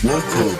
Welcome.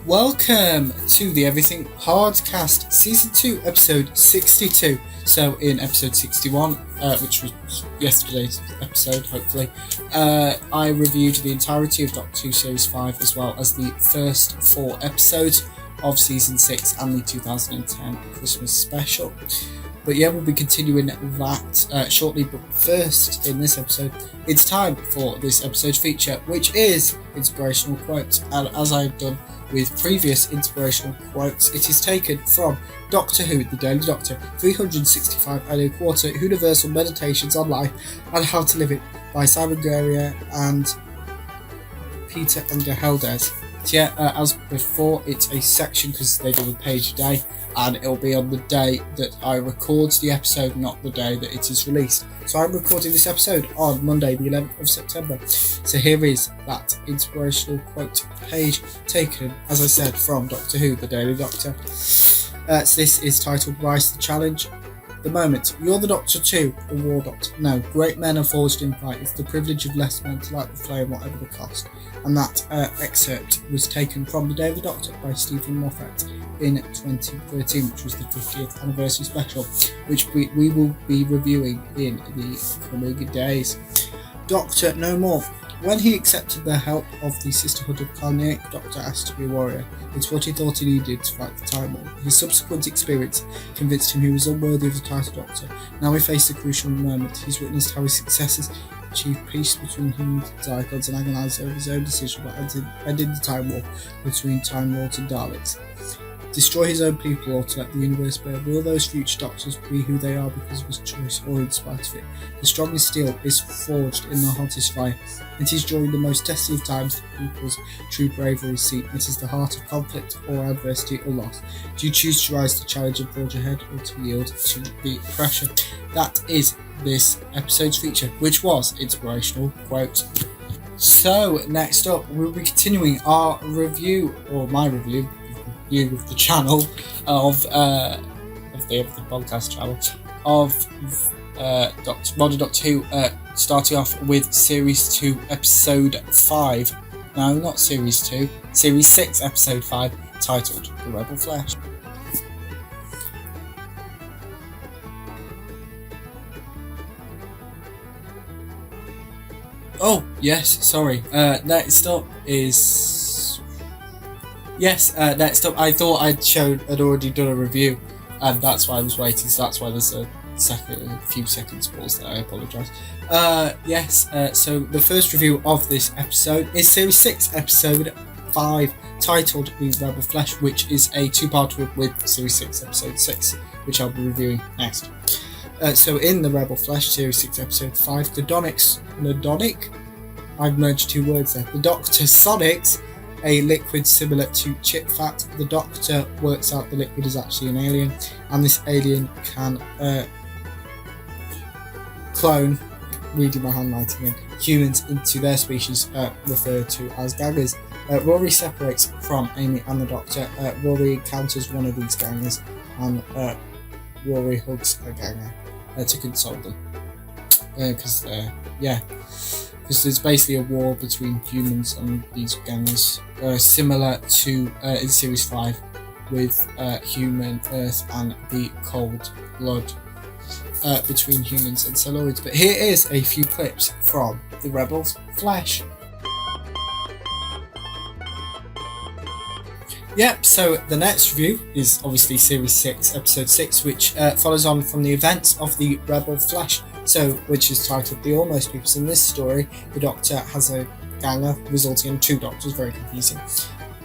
Welcome to the Everything Podcast, Season 2, Episode 62. So in Episode 61, which was yesterday's episode, hopefully, I reviewed the entirety of Doctor Who Series 5, as well as the first 4 episodes of Season 6 and the 2010 Christmas special. But yeah, we'll be continuing that shortly. But first, in this episode, it's time for this episode's feature, which is Inspirational Quotes. And as I've done with previous inspirational quotes, it is taken from Doctor Who, The Daily Doctor, 365 and a Quarter, Universal Meditations on Life and How to Live It, by Simon Guerrier and Peter Engelhardez. So yeah, as before, it's a section because they do a page a day, and it'll be on the day that I record the episode, not the day that it is released. So I'm recording this episode on Monday, the 11th of September. So here is that inspirational quote page, taken, as I said, from Doctor Who, The Daily Doctor. So this is titled Rise to the Challenge. The moment. You're the Doctor too, the War Doctor. No, great men are forged in fight. It's the privilege of less men to light the flame, whatever the cost. And that excerpt was taken from The Daily Doctor by Stephen Moffat in 2013, which was the 50th anniversary special, which we will be reviewing in the coming days. Doctor No More. When he accepted the help of the Sisterhood of Carniac, Doctor asked to be a warrior. It's what he thought he needed to fight the Time War. His subsequent experience convinced him he was unworthy of the title Doctor. Now he faced a crucial moment. He's witnessed how his successors achieved peace between humans and Zygods and agonised over his own decision about ending the Time War between Time Lords and Daleks. Destroy his own people or to let the universe burn. Will those future Doctors be who they are because of his choice or in spite of it? The strongest steel is forged in the hottest fire. It is during the most testy of times that people's true bravery is seen. It is the heart of conflict or adversity or loss. Do you choose to rise to the challenge and forge ahead, or to yield to the pressure? That is this episode's feature, which was Inspirational Quote. So next up, we'll be continuing our review, or my review of the channel of the podcast channel of Modern Doctor Who, starting off with Series 2, Episode 5. No, not Series 2, Series 6, Episode 5, titled The Rebel Flesh. Oh, yes, sorry. Next up is... Yes, next up, I thought I'd already done a review, and that's why I was waiting, so that's why there's a few seconds pause there, I apologise. So the first review of this episode is Series 6, Episode 5, titled The Rebel Flesh, which is a 2-parter with Series 6, Episode 6, which I'll be reviewing next. So in The Rebel Flesh, Series 6, Episode 5, I've merged 2 words there. The Doctor sonics a liquid similar to chip fat. The Doctor works out the liquid is actually an alien, and this alien can clone, reading my handwriting in, humans into their species, referred to as gangers. Rory separates from Amy and the Doctor. Rory encounters one of these gangers, and Rory hugs a ganger to console them. Because there's basically a war between humans and these gangers, similar to in Series 5 with human Earth and the cold blood between humans and Celluloids. But here is a few clips from The Rebel's Flesh. Yep, so the next review is obviously Series 6, Episode 6, which follows on from the events of the Rebel Flash, which is titled The Almost People. In this story, the Doctor has a ganger, resulting in two Doctors, very confusing.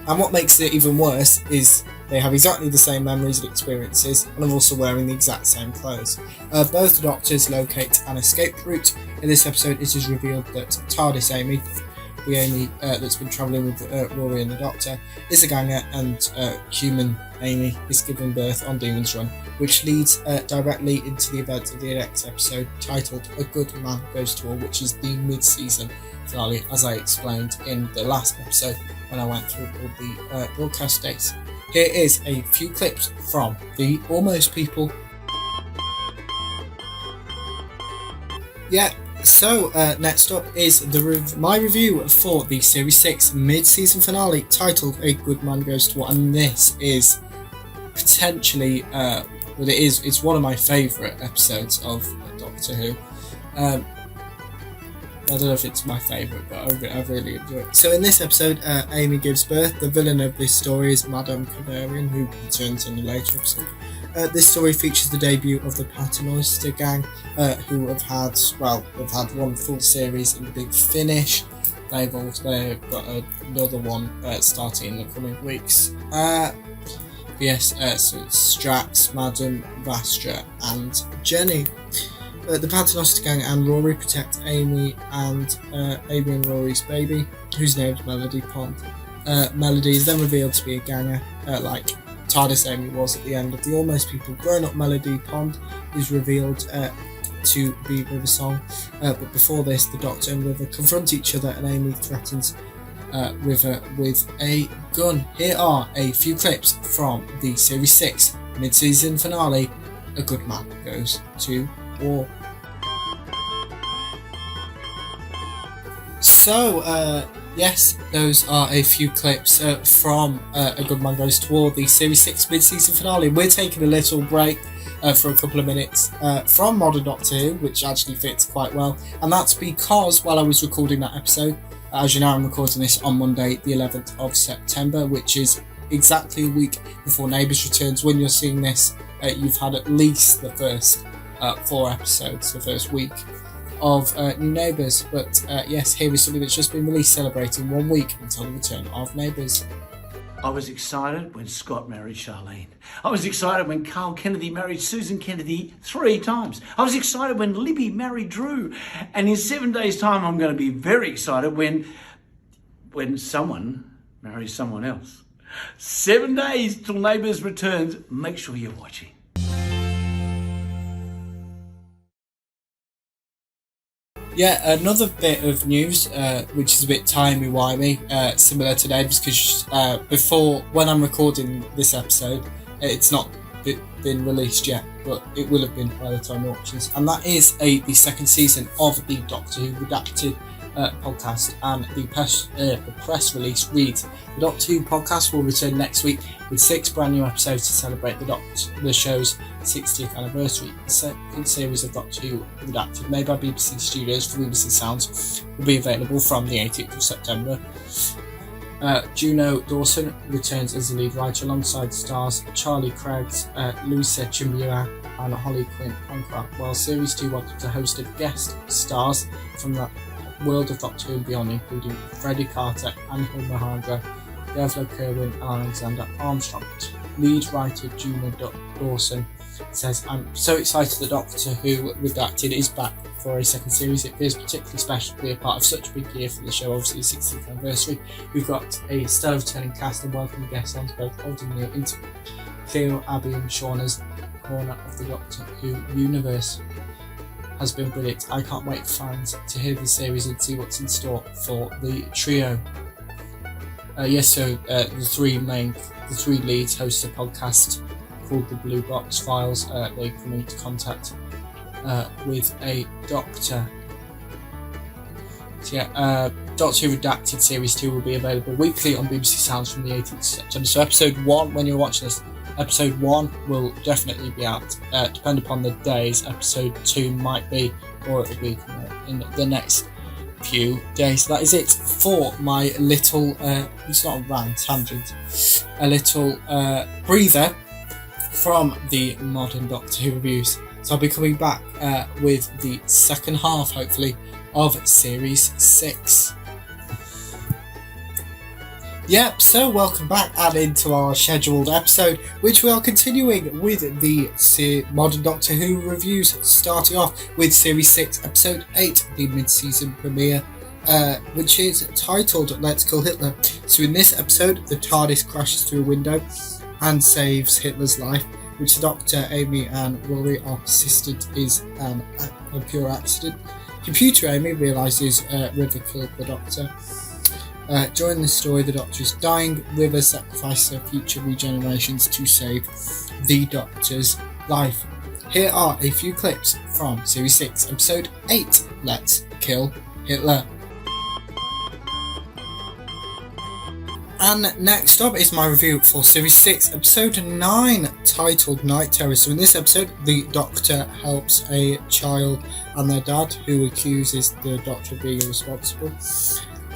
And what makes it even worse is they have exactly the same memories and experiences, and are also wearing the exact same clothes. Both the Doctors locate an escape route. In this episode, it is revealed that TARDIS Amy, the Amy that's been travelling with Rory and the Doctor, is a ganger, and human Amy is giving birth on Demon's Run, which leads directly into the events of the next episode, titled A Good Man Goes to War, which is the mid-season finale, as I explained in the last episode when I went through all the broadcast dates. Here is a few clips from The Almost People. Yeah, so next up is my review for the Series 6 mid-season finale, titled A Good Man Goes to War, and this is potentially, it's one of my favourite episodes of Doctor Who. I don't know if it's my favourite, but I really enjoy it. So in this episode, Amy gives birth. The villain of this story is Madame Cavarian, who returns in a later episode. This story features the debut of the Paternoster gang, who have had one full series in the Big Finish. They've got another one starting in the coming weeks. So it's Strax, Madame, Vastra, and Jenny. The Paternoster gang and Rory protect Amy and Rory's baby, whose name's Melody Pond. Melody is then revealed to be a ganger, like TARDIS Amy was at the end of The Almost People. Grown-up Melody Pond is revealed to be River Song, but before this, the Doctor and River confront each other, and Amy threatens River with a gun. Here are a few clips from the Series 6 mid-season finale, A Good Man Goes to War. So, yes, those are a few clips from A Good Man Goes to War, the Series 6 mid-season finale. We're taking a little break for a couple of minutes from Modern Doctor Who, which actually fits quite well, and that's because while I was recording that episode, as you know, I'm recording this on Monday, the 11th of September, which is exactly a week before Neighbours returns. When you're seeing this, you've had at least the first 4 episodes, the first week of New Neighbours. But yes, here is something that's just been released celebrating 1 week until the return of Neighbours. I was excited when Scott married Charlene. I was excited when Carl Kennedy married Susan Kennedy 3 times. I was excited when Libby married Drew. And in 7 days' time, I'm going to be very excited when someone marries someone else. 7 days till Neighbours returns. Make sure you're watching. Yeah, another bit of news, which is a bit timey-wimey, similar to David's, because before, when I'm recording this episode, it's not been released yet, but it will have been by the time you watch this, and that is the second season of the Doctor Who Redacted podcast, and the press release reads: the Doctor Who podcast will return next week with 6 brand new episodes to celebrate the show's 60th anniversary. The second series of Doctor Who Redacted, made by BBC Studios for BBC Sounds, will be available from the 18th of September. Juno Dawson returns as the lead writer alongside stars Charlie Craigs, Luisa Chimbua and Holly Quinn Bancroft, while Series 2 welcomes a host of guest stars from the world of Doctor Who and beyond, including Freddie Carter, Angel Mahandra, Devlo Kerwin and Alexander Armstrong. Lead writer Juno Dawson says, "I'm so excited that Doctor Who Redacted is back for a second series. It feels particularly special to be a part of such a big year for the show, obviously the 60th anniversary. We've got a stellar returning cast and welcome guests on both old and new into Cleo, Abby and Shauna's corner of the Doctor Who universe has been brilliant. I can't wait for fans to hear the series and see what's in store for the trio." The three leads host a podcast called The Blue Box Files. They come into contact with a doctor. So Doctor Who Redacted Series 2 will be available weekly on BBC Sounds from the 18th of September. So episode 1, when you're watching this, episode 1 will definitely be out. Depending upon the days, episode 2 might be, or it will be in the next few days. So that is it for my little, it's not a rant, tangent, a little breather from the modern Doctor Who reviews. So I'll be coming back with the second half, hopefully, of Series 6. Yep, so welcome back and into our scheduled episode, which we are continuing with the Modern Doctor Who reviews, starting off with Series 6, Episode 8, the mid-season premiere, which is titled Let's Kill Hitler. So in this episode, the TARDIS crashes through a window and saves Hitler's life, which the Doctor, Amy and Rory are persistent is a pure accident. Computer Amy realises River killed the Doctor. During the story, the Doctor is dying. River sacrifices her future regenerations to save the Doctor's life. Here are a few clips from Series 6, Episode 8, Let's Kill Hitler. And next up is my review for Series 6, Episode 9, titled Night Terrors. So in this episode, the Doctor helps a child and their dad, who accuses the Doctor of being irresponsible.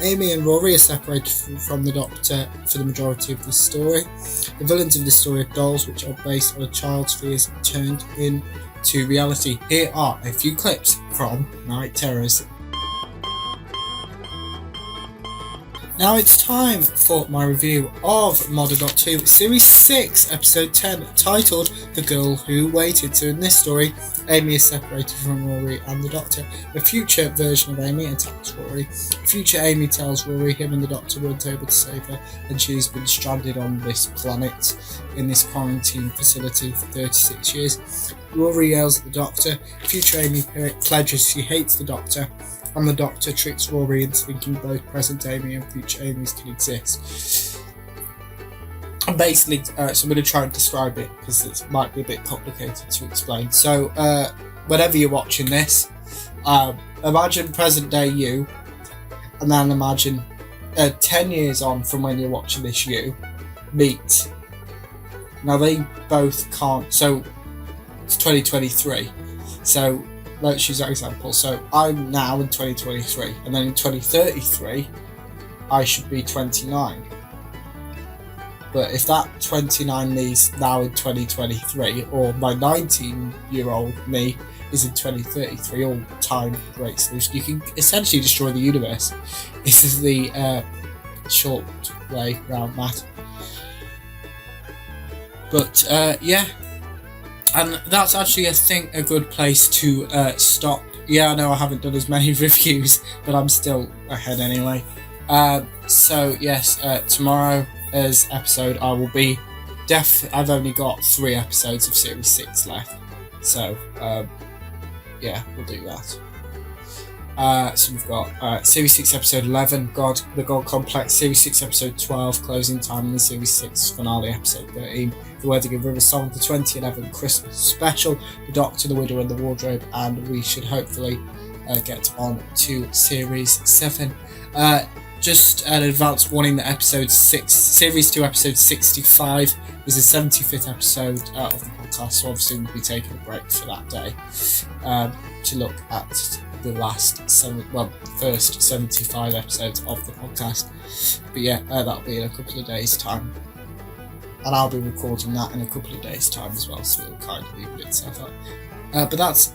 Amy and Rory are separated from the Doctor for the majority of the story. The villains of the story are dolls, which are based on a child's fears turned into reality. Here are a few clips from Night Terrors. Now it's time for my review of Modern Doctor Who Series 6, Episode 10, titled The Girl Who Waited. So in this story, Amy is separated from Rory and the Doctor. The future version of Amy attacks Rory. Future Amy tells Rory him and the Doctor weren't able to save her, and she's been stranded on this planet in this quarantine facility for 36 years. Rory yells at the Doctor. Future Amy pledges she hates the Doctor, and the Doctor tricks Rory into thinking both present Amy and future Amys can exist. And basically, so I'm going to try and describe it because it might be a bit complicated to explain. So, whenever you're watching this, imagine present day you, and then imagine 10 years on from when you're watching this you meet. Now they both can't, so it's 2023, so let's use that example. So I'm now in 2023, and then in 2033, I should be 29. But if that 29 me is now in 2023, or my 19-year-old me is in 2033, all time breaks loose, you can essentially destroy the universe. This is the short way around that. But yeah. And that's actually, I think, a good place to stop. Yeah, I know I haven't done as many reviews, but I'm still ahead anyway. So yes, tomorrow's episode I will be I've only got 3 episodes of Series 6 left. So yeah, we'll do that. So we've got Series 6 Episode 11, the God Complex, Series 6 Episode 12, Closing Time, and the Series 6 Finale Episode 13, The Wedding of River Song, the 2011 Christmas Special, The Doctor, The Widow and the Wardrobe, and we should hopefully get on to Series 7. Just an advance warning that Series 2 Episode 65 is the 75th episode of the podcast, so obviously we'll be taking a break for that day to look at the first 75 episodes of the podcast. But yeah, that'll be in a couple of days' time, and I'll be recording that in a couple of days' time as well, so it'll kind of even itself up. But that's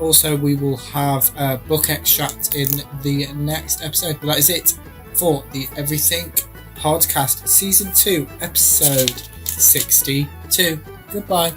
also we will have a book extract in the next episode. But that is it for the Everything Podcast Season 2 Episode 62. Goodbye.